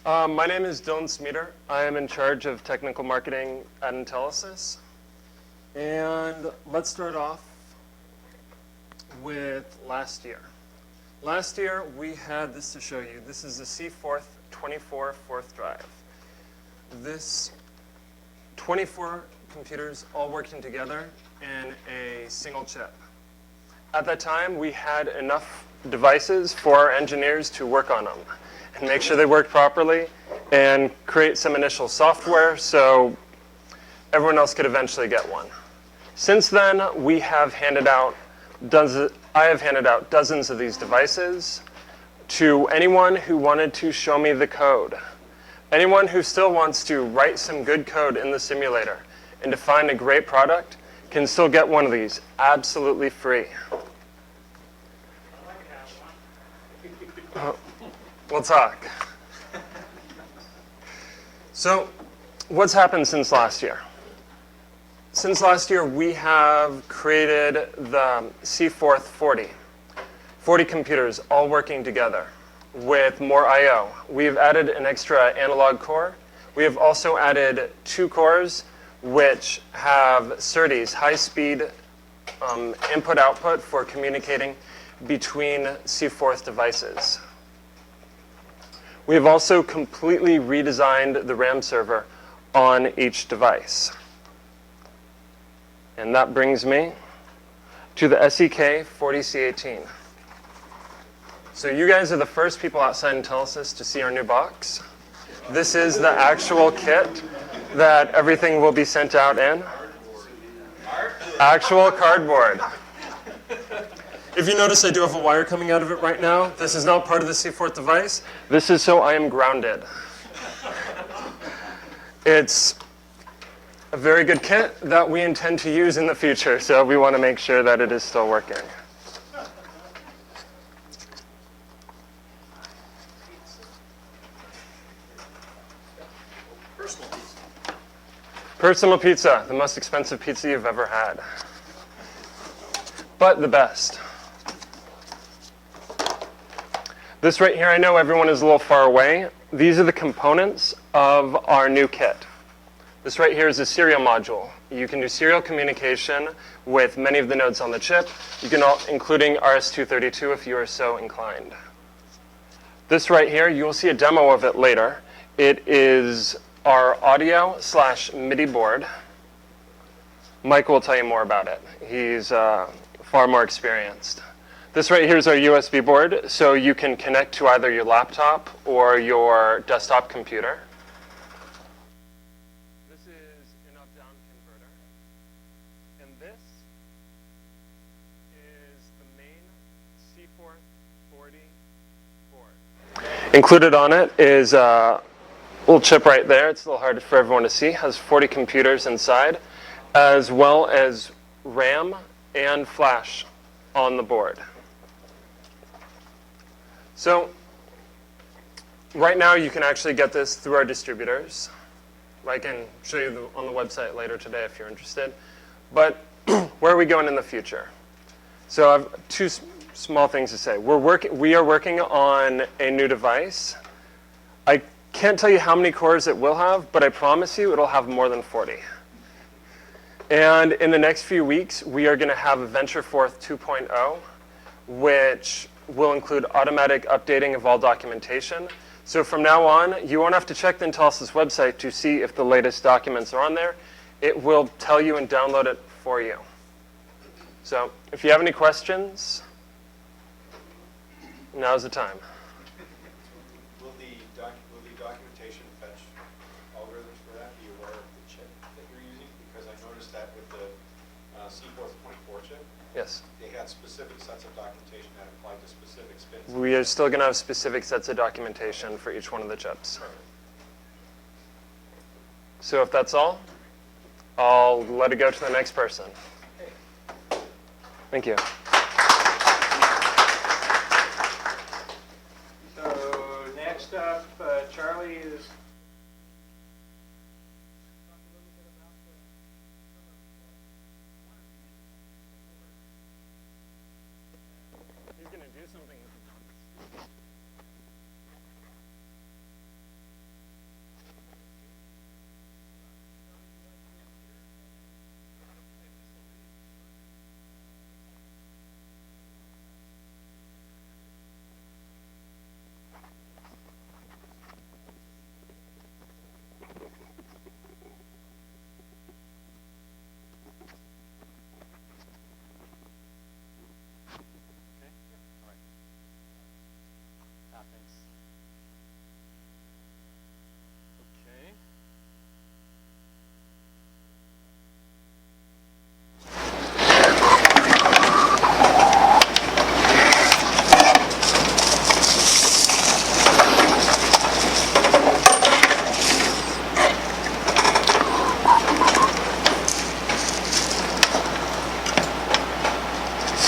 My name is Dylan Smeater. I am in charge of technical marketing at intellaSys. And let's start off with last year. Last year, we had this to show you. This is the C4th 24 fourth drive. This 24 computers all working together in a single chip. At that time, we had enough devices for our engineers to work on them and make sure they worked properly and create some initial software so everyone else could eventually get one. Since then, I have handed out dozens of these devices to anyone who wanted to show me the code. Anyone who still wants to write some good code in the simulator and define a great product can still get one of these absolutely free. We'll talk. So, what's happened since last year? Since last year, we have created the C4th 40. 40 computers all working together with more I/O. We've added an extra analog core. We have also added 2 cores which have SerDes, high-speed input-output for communicating between C4th devices. We have also completely redesigned the RAM server on each device. And that brings me to the SEK 40C18. So you guys are the first people outside intellaSys to see our new box. This is the actual kit that everything will be sent out in. Actual cardboard. If you notice, I do have a wire coming out of it right now. This is not part of the C4th device. This is so I am grounded. It's a very good kit that we intend to use in the future, so we want to make sure that it is still working. Personal pizza, the most expensive pizza you've ever had. But the best. This right here, I know everyone is a little far away. These are the components of our new kit. This right here is a serial module. You can do serial communication with many of the nodes on the chip, including RS-232 if you are so inclined. This right here, you will see a demo of it later. It is our audio/MIDI board. Mike will tell you more about it. He's far more experienced. This right here is our USB board, so you can connect to either your laptop or your desktop computer. This is an up-down converter. And this is the main C4th 40 board. Included on it is a little chip right there. It's a little hard for everyone to see. It has 40 computers inside, as well as RAM and flash on the board. So right now you can actually get this through our distributors. I can show you on the website later today if you're interested. But where are we going in the future? So I have 2 small things to say. We are working on a new device. I can't tell you how many cores it will have, but I promise you it'll have more than 40. And in the next few weeks, we are going to have a VentureForth 2.0, which will include automatic updating of all documentation. So from now on, you won't have to check the intellaSys website to see if the latest documents are on there. It will tell you and download it for you. So if you have any questions, now's the time. Will the documentation fetch algorithms for that be aware of the chip that you're using? Because I noticed that with the C4th 24 chip, Yes. they had specific sets of documentation that applied to specific spins. We are still going to have specific sets of documentation for each one of the chips. So if that's all, I'll let it go to the next person. Thank you. So next up, Charlie is. He's going to do something with the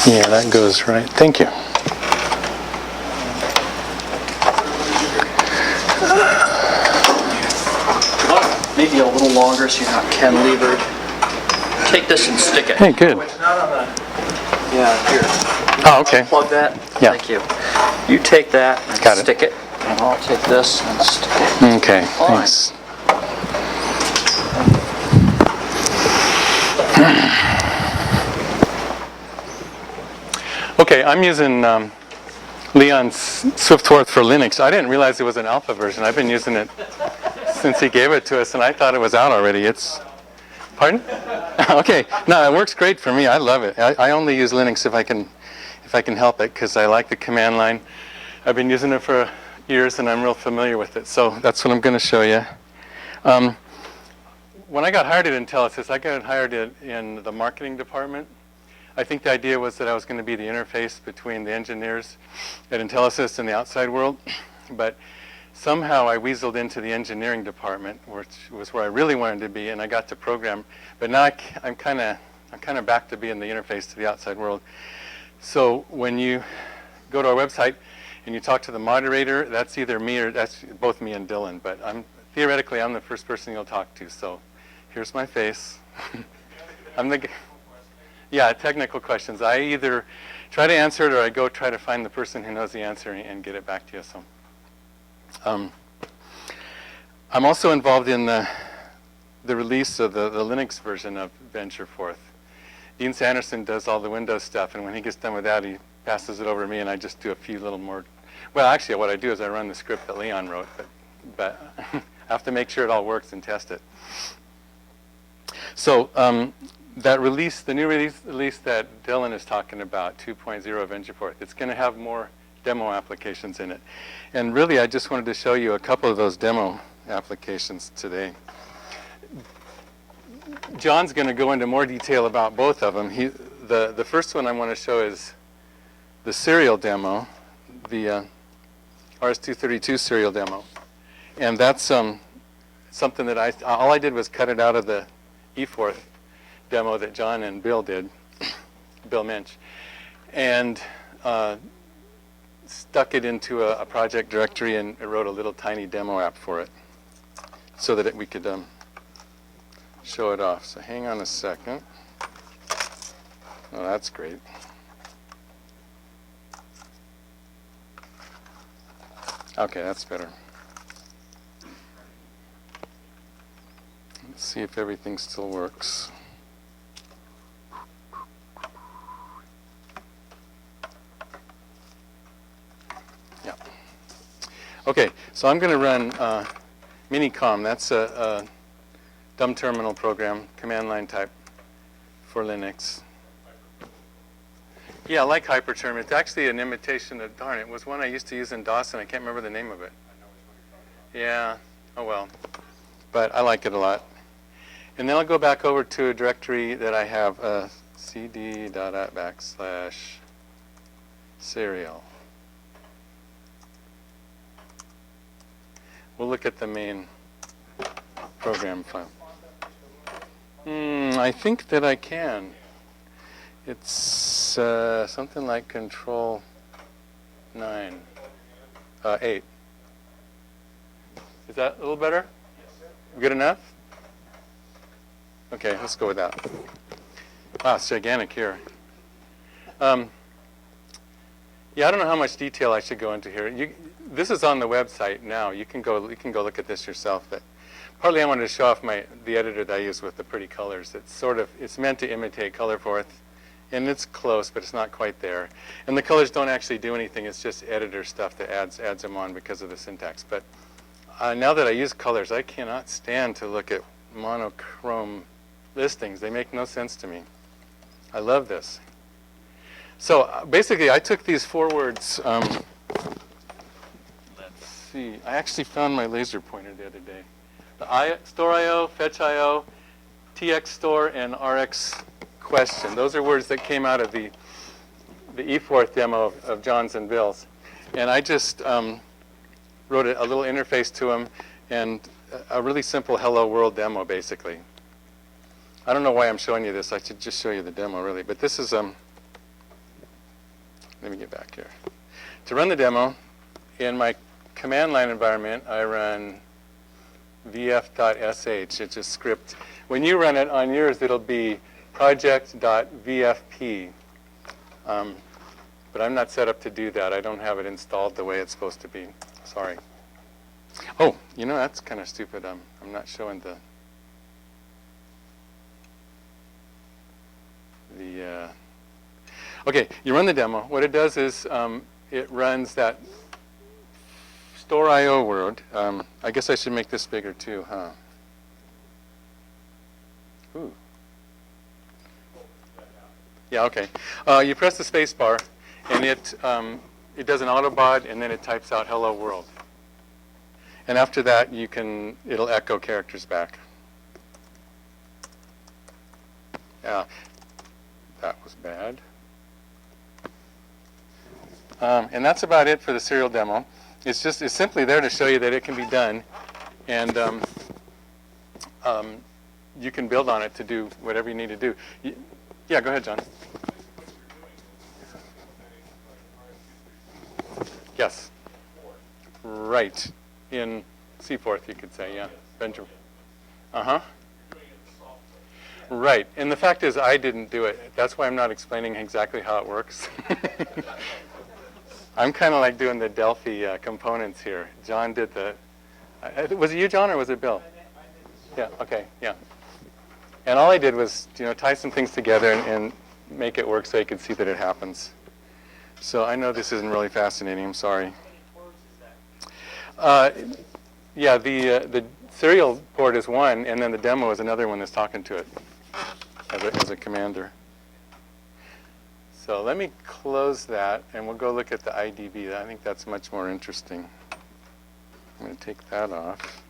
Yeah, that goes right. Thank you. Maybe a little longer so you're not cantilevered. Take this and stick it. Hey, good. It's not on the, Yeah, here. Oh, okay. Plug that. Yeah. Thank you. You take that and Got it. stick it. And I'll take this and stick it. Okay, Fine. thanks. Okay, I'm using Leon's SwiftWorth for Linux. I didn't realize it was an alpha version. I've been using it since he gave it to us, and I thought it was out already. It's, pardon? Okay, no, it works great for me. I love it. I only use Linux if I can help it, because I like the command line. I've been using it for years, and I'm real familiar with it. So that's what I'm going to show you. When I got hired at intellaSys, I got hired in the marketing department. I think the idea was that I was going to be the interface between the engineers at intellaSys and the outside world. But somehow I weaseled into the engineering department, which was where I really wanted to be, and I got to program. But now I'm kind of back to being the interface to the outside world. So when you go to our website and you talk to the moderator, that's either me or that's both me and Dylan. But theoretically, I'm the first person you'll talk to. So here's my face. I'm the yeah, technical questions. I either try to answer it or I go try to find the person who knows the answer and get it back to you. So I'm also involved in the release of the Linux version of VentureForth. Dean Sanderson does all the Windows stuff, and when he gets done with that, he passes it over to me, and I just do a few little more. Well, actually, what I do is I run the script that Leon wrote, but I have to make sure it all works and test it. So that release, the new release that Dylan is talking about, 2.0 VentureForth, it's going to have more demo applications in it. And really, I just wanted to show you a couple of those demo applications today. John's going to go into more detail about both of them. The first one I want to show is the serial demo, the RS-232 serial demo. And that's something that all I did was cut it out of the eForth demo that John and Bill did, Bill Minch, and stuck it into a project directory and wrote a little tiny demo app for it so that we could show it off. So hang on a second. Oh, that's great. Okay, that's better. Let's see if everything still works. Yeah. Okay, so I'm going to run Minicom. That's a dumb terminal program, command line type for Linux. Yeah, like Hyperterm. It's actually an imitation of, darn, it was one I used to use in DOS, and I can't remember the name of it. Yeah, oh well. But I like it a lot. And then I'll go back over to a directory that I have, cd./serial. We'll look at the main program file. I think that I can. It's something like Control 9, 8. Is that a little better? Good enough? Okay, let's go with that. Wow, it's gigantic here. Yeah, I don't know how much detail I should go into here. This is on the website now. You can go look at this yourself. But partly I wanted to show off the editor that I use with the pretty colors. It's meant to imitate ColorForth, and it's close, but it's not quite there. And the colors don't actually do anything. It's just editor stuff that adds them on because of the syntax. But now that I use colors, I cannot stand to look at monochrome listings. They make no sense to me. I love this. So basically, I took these 4 words. Let's see. I actually found my laser pointer the other day. The store IO, fetch IO, TX store, and RX question. Those are words that came out of the eForth demo of John's and Bill's. And I just wrote a little interface to them and a really simple hello world demo, basically. I don't know why I'm showing you this. I should just show you the demo, really. But this is let me get back here. To run the demo, in my command line environment, I run vf.sh. It's a script. When you run it on yours, it'll be project.vfp. But I'm not set up to do that. I don't have it installed the way it's supposed to be. Sorry. Oh, you know, that's kind of stupid. I'm not showing the okay, you run the demo. What it does is it runs that store IO word. I guess I should make this bigger too, huh? Ooh. Yeah, okay. You press the space bar, and it does an autobot, and then it types out "Hello World." And after that, it'll echo characters back. Yeah, that was bad. And that's about it for the serial demo. It's simply there to show you that it can be done, and you can build on it to do whatever you need to do. Yeah, go ahead, John. Yes. Right. In Seaforth, you could say, yeah. Benjamin. Uh-huh. Right. And the fact is, I didn't do it. That's why I'm not explaining exactly how it works. I'm kind of like doing the Delphi components here. John did the... was it you, John, or was it Bill? Yeah, okay, yeah. And all I did was, tie some things together and make it work so you could see that it happens. So I know this isn't really fascinating. I'm sorry. Yeah, the serial port is one, and then the demo is another one that's talking to it as a commander. So let me close that, and we'll go look at the IDB. I think that's much more interesting. I'm going to take that off.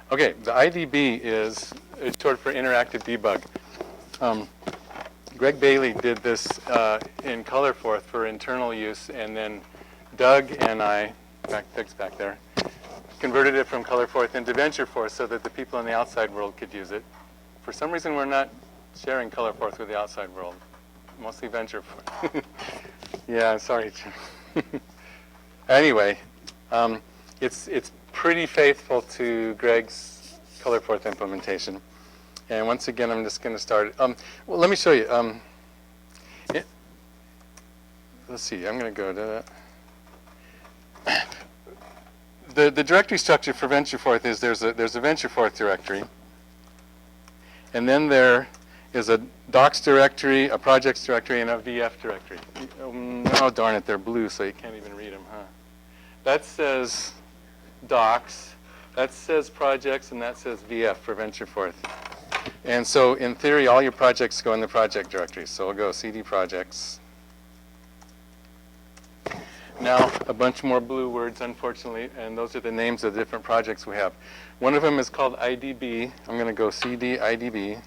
Okay, the IDB is short for interactive debug. Greg Bailey did this in ColorForth for internal use, and then Doug and I, Doug's back there, converted it from ColorForth into VentureForth so that the people in the outside world could use it. For some reason, we're not sharing ColorForth with the outside world, mostly VentureForth. Yeah, I'm sorry. Anyway, it's pretty faithful to Greg's ColorForth implementation. And once again, I'm just going to start. Well, let me show you. Let's see. I'm going to go to the directory structure for VentureForth is there's a VentureForth directory, and then there is a docs directory, a projects directory, and a VF directory. Oh darn it, they're blue, so you can't even read them, huh? That says docs, that says projects, and that says VF for VentureForth. And so in theory, all your projects go in the project directory. So we'll go CD projects. Now, a bunch more blue words, unfortunately, and those are the names of the different projects we have. One of them is called IDB. I'm going to go CD IDB.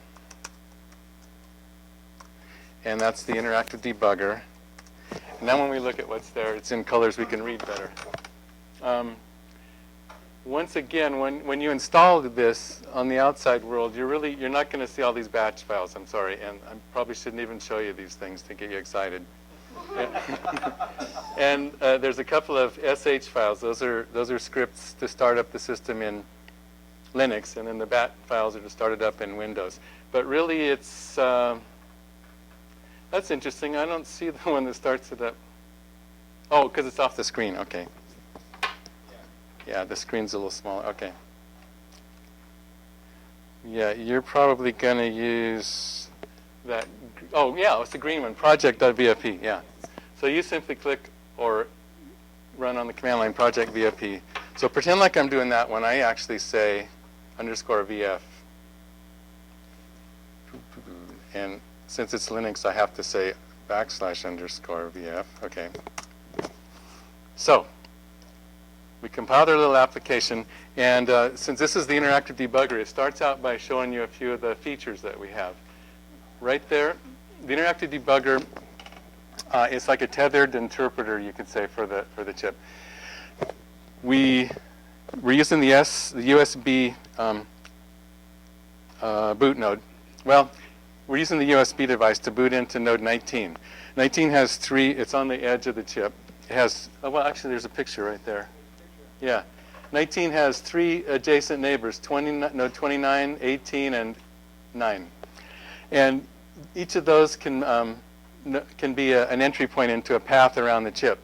And that's the interactive debugger. And now when we look at what's there, it's in colors we can read better. Once again, when you install this on the outside world, you're not going to see all these batch files. I'm sorry, and I probably shouldn't even show you these things to get you excited. And there's a couple of sh files. Those are scripts to start up the system in Linux, and then the bat files are to start it up in Windows. But really, it's that's interesting. I don't see the one that starts it up. Oh, because it's off the screen. Okay. Yeah, the screen's a little smaller. Okay. Yeah, you're probably going to use that. Oh, yeah, it's the green one, project.vfp. Yeah. So you simply click or run on the command line project VFP. So pretend like I'm doing that one. I actually say _VF. And since it's Linux, I have to say \_VF. Okay. So we compiled our little application, and since this is the interactive debugger, it starts out by showing you a few of the features that we have. Right there, the interactive debugger It's like a tethered interpreter, you could say, for the chip. We're using the USB boot node. Well, we're using the USB device to boot into node 19. 19 has 3. It's on the edge of the chip. It has. Oh, well, actually, there's a picture right there. Yeah. 19 has 3 adjacent neighbors: node 29, 18, and 9. And each of those can be an entry point into a path around the chip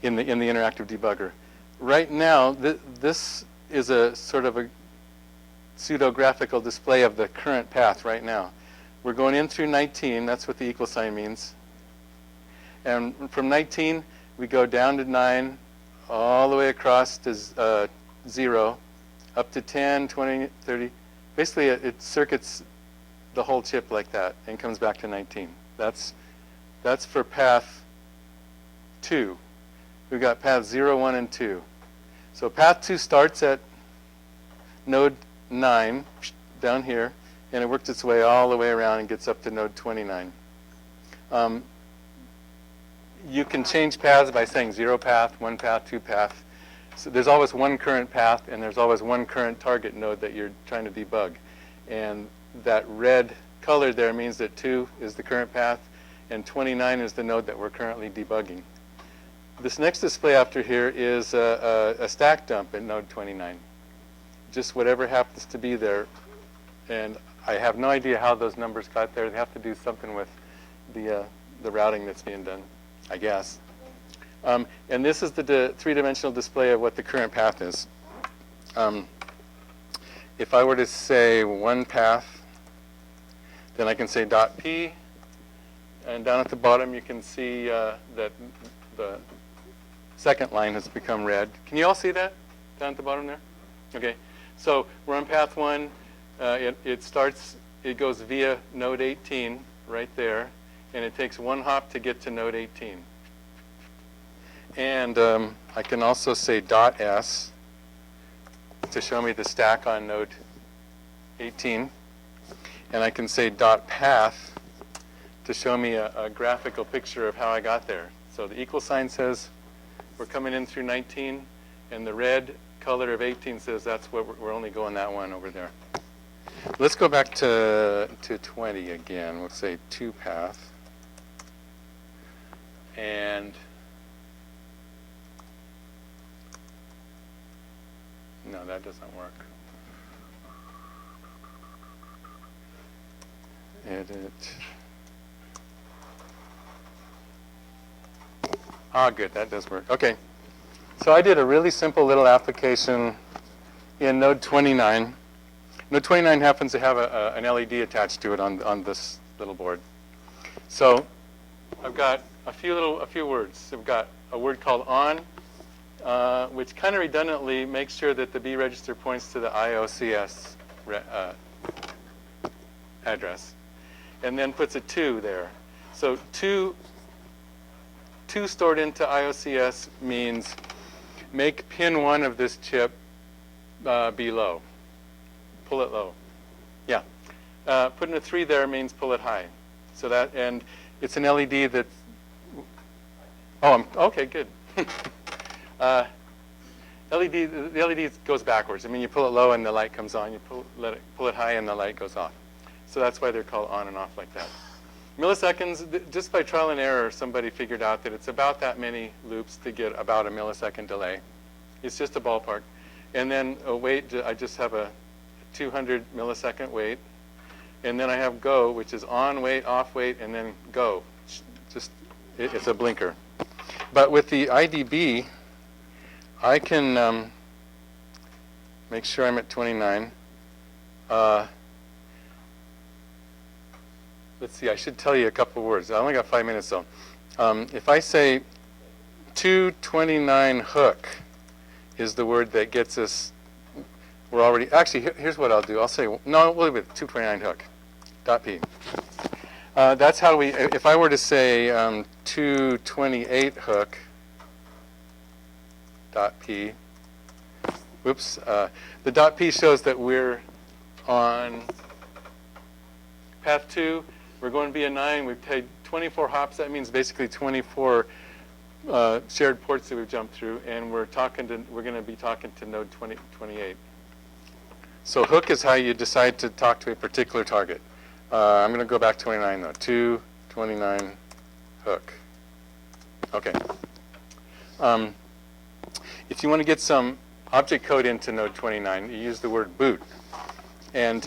in the interactive debugger. Right now, this is a sort of a pseudo-graphical display of the current path right now. We're going in through 19. That's what the equal sign means. And from 19, we go down to 9, all the way across to 0, up to 10, 20, 30. Basically, it circuits the whole chip like that and comes back to 19. That's for path 2. We've got path 0, 1, and 2. So path 2 starts at node 9 down here, and it works its way all the way around and gets up to node 29. You can change paths by saying 0 path, 1 path, 2 path. So there's always one current path, and there's always one current target node that you're trying to debug. And that red color there means that 2 is the current path, and 29 is the node that we're currently debugging. This next display after here is a stack dump at node 29. Just whatever happens to be there. And I have no idea how those numbers got there. They have to do something with the routing that's being done, I guess. And this is the three-dimensional display of what the current path is. If I were to say one path, then I can say .p. And down at the bottom, you can see that the second line has become red. Can you all see that down at the bottom there? Okay. So we're on path 1. It goes via node 18 right there, and it takes 1 hop to get to node 18. And I can also say .s to show me the stack on node 18. And I can say .path to show me a graphical picture of how I got there. So the equal sign says we're coming in through 19, and the red color of 18 says that's what we're only going that one over there. Let's go back to 20 again. We'll say 2 path. And no, that doesn't work. Edit. Ah, good, that does work. Okay, so I did a really simple little application in node 29. Node 29 happens to have an LED attached to it on this little board. So I've got a few words. I've got a word called on, which kind of redundantly makes sure that the B register points to the IOCS address, and then puts a 2 there. So 2 stored into IOCS means make pin 1 of this chip be low. Pull it low. Yeah. Putting a 3 there means pull it high. So that, and it's an LED that, okay, good. The LED goes backwards. I mean, you pull it low and the light comes on. You pull it high and the light goes off. So that's why they're called on and off like that. Milliseconds, just by trial and error, somebody figured out that it's about that many loops to get about a millisecond delay. It's just a ballpark. And then a wait, I just have a 200 millisecond wait. And then I have go, which is on wait, off wait, and then go. It's a blinker. But with the IDB, I can make sure I'm at 29. Let's see, I should tell you a couple words. I only got 5 minutes though. If I say 229 hook is the word that gets us, we're already, actually, here's what I'll do. I'll say, no, we'll leave it 229 hook, .p. That's how we, if I were to say 228 hook, .p, whoops, the .p shows that we're on path 2. We're going via 9. We've paid 24 hops. That means basically 24 shared ports that we've jumped through, and we're going to be talking to node 28. So hook is how you decide to talk to a particular target. I'm going to go back 29 though. 229 hook. Okay. If you want to get some object code into node 29, you use the word boot. And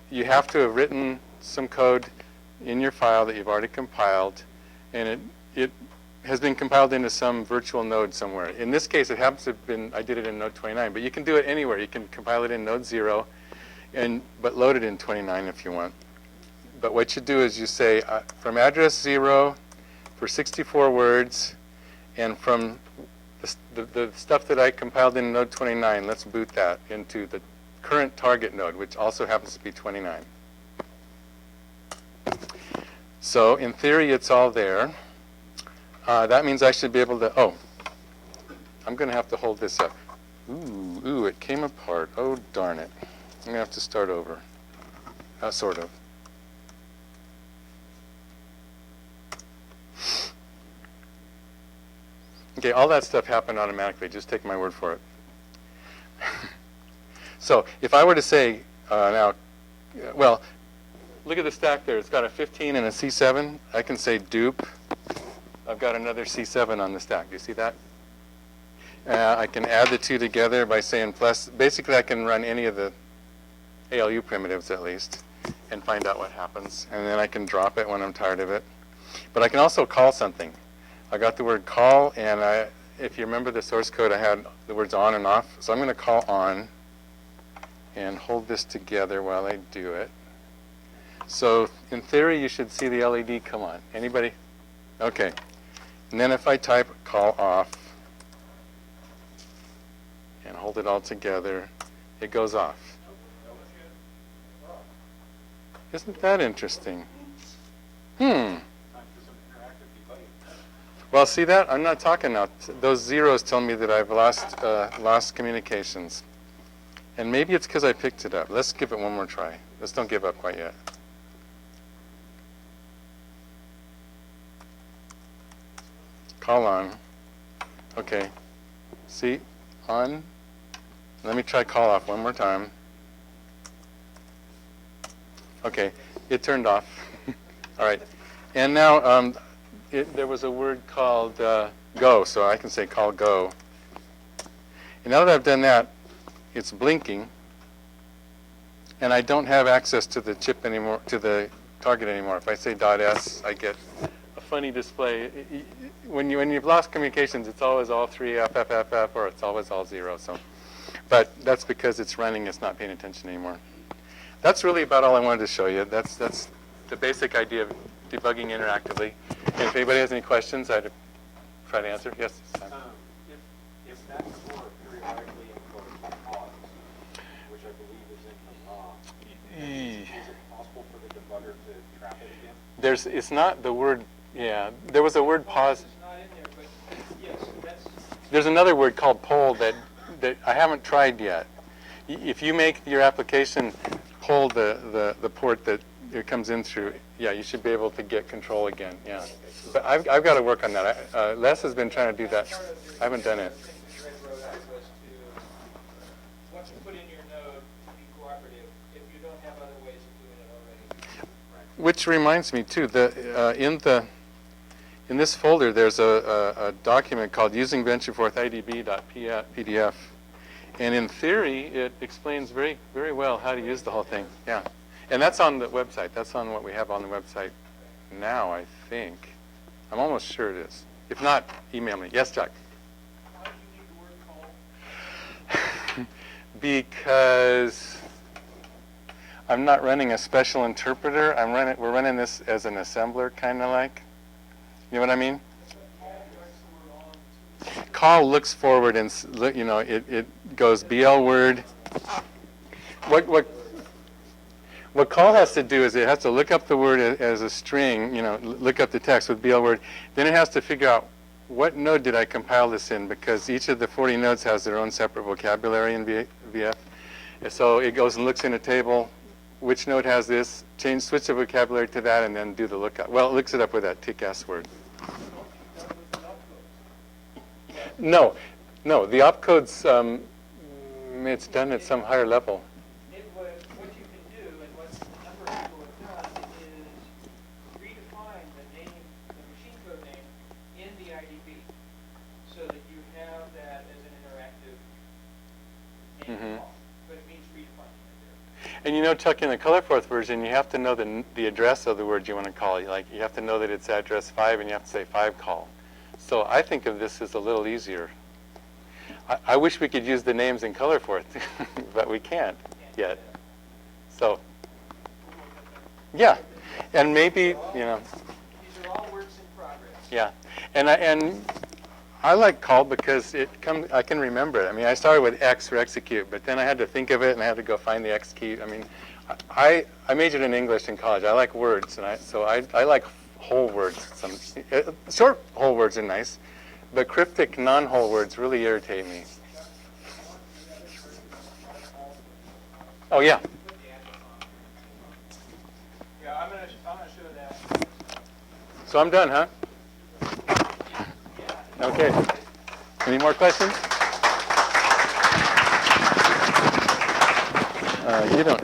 you have to have written some code in your file that you've already compiled, and it has been compiled into some virtual node somewhere. In this case, it happens to have been, I did it in node 29, but you can do it anywhere. You can compile it in node 0, but load it in 29 if you want. But what you do is you say, from address 0 for 64 words, and from the stuff that I compiled in node 29, let's boot that into the current target node, which also happens to be 29. So in theory, it's all there. That means I should be able to, I'm going to have to hold this up. Ooh, it came apart. Oh, darn it. I'm going to have to start over. Sort of. Okay, all that stuff happened automatically. Just take my word for it. So if I were to say now, well, look at the stack there. It's got a 15 and a C7. I can say dupe. I've got another C7 on the stack. Do you see that? I can add the two together by saying plus. Basically, I can run any of the ALU primitives at least and find out what happens. And then I can drop it when I'm tired of it. But I can also call something. I got the word call, and if you remember the source code, I had the words on and off. So I'm going to call on and hold this together while I do it. So in theory, you should see the LED come on. Anybody? Okay. And then if I type call off and hold it all together, it goes off. Isn't that interesting? Well, see that? I'm not talking now. Those zeros tell me that I've lost communications. And maybe it's because I picked it up. Let's give it one more try. Let's don't give up quite yet. Call on. Okay. See? On. Let me try call off one more time. Okay. It turned off. All right. And now there was a word called go, so I can say call go. And now that I've done that, it's blinking, and I don't have access to the chip anymore, to the target anymore. If I say .s, I get a funny display. When you've lost communications, it's always all 3 FFFF, or it's always all 0. So, but that's because it's running. It's not paying attention anymore. That's really about all I wanted to show you. That's the basic idea of debugging interactively. And if anybody has any questions, I'd try to answer. Yes? If that core periodically encodes pause, which I believe is in the is it possible for the debugger to trap it again? It's not the word, yeah. There was a word pause. It's not in there, but yes, that's. There's another word called poll that I haven't tried yet. If you make your application poll the port that it comes in through, yeah, you should be able to get control again, yeah. But I've got to work on that. Les has been trying to do that. I haven't done it. Once you put in your node to be cooperative, if you don't have other ways of doing it already. Which reminds me too, in this folder there's a document called using ventureforthidb.pdf, and in theory it explains very, very well how to use the whole thing. Yeah, and that's on the website. That's on what we have on the website now, I think. I'm almost sure it is. If not, email me. Yes, Jack. Why do you need the word call? Because I'm not running a special interpreter. We're running this as an assembler, kind of like. You know what I mean? Call looks forward and it goes BL word. What call has to do is it has to look up the word as a string, look up the text with BL word. Then it has to figure out what node did I compile this in, because each of the 40 nodes has their own separate vocabulary in VF. And so it goes and looks in a table, which node has this, switch the vocabulary to that, and then do the lookup. Well, it looks it up with that TIC-S word. No, the opcodes, it's done at some higher level. What you can do, and what a number of people have done, is redefine the name, the machine code name, in the IDB, so that you have that as an interactive name call. But it means redefining it there. And you know, Chuck, in the ColorForth version, you have to know the address of the word you want to call. Like, you have to know that it's address 5, and you have to say 5 call. So I think of this as a little easier. I wish we could use the names in ColorForth, but we can't yet. So, yeah, and maybe, you know. These are all works in progress. Yeah, and I like call because I can remember it. I mean, I started with X for execute, but then I had to think of it, and I had to go find the X key. I mean, I majored in English in college. I like words, and so I like whole words. Short whole words are nice, but cryptic non-whole words really irritate me. Oh yeah. Yeah, I'm gonna show that. So I'm done, huh? Okay. Any more questions? You don't.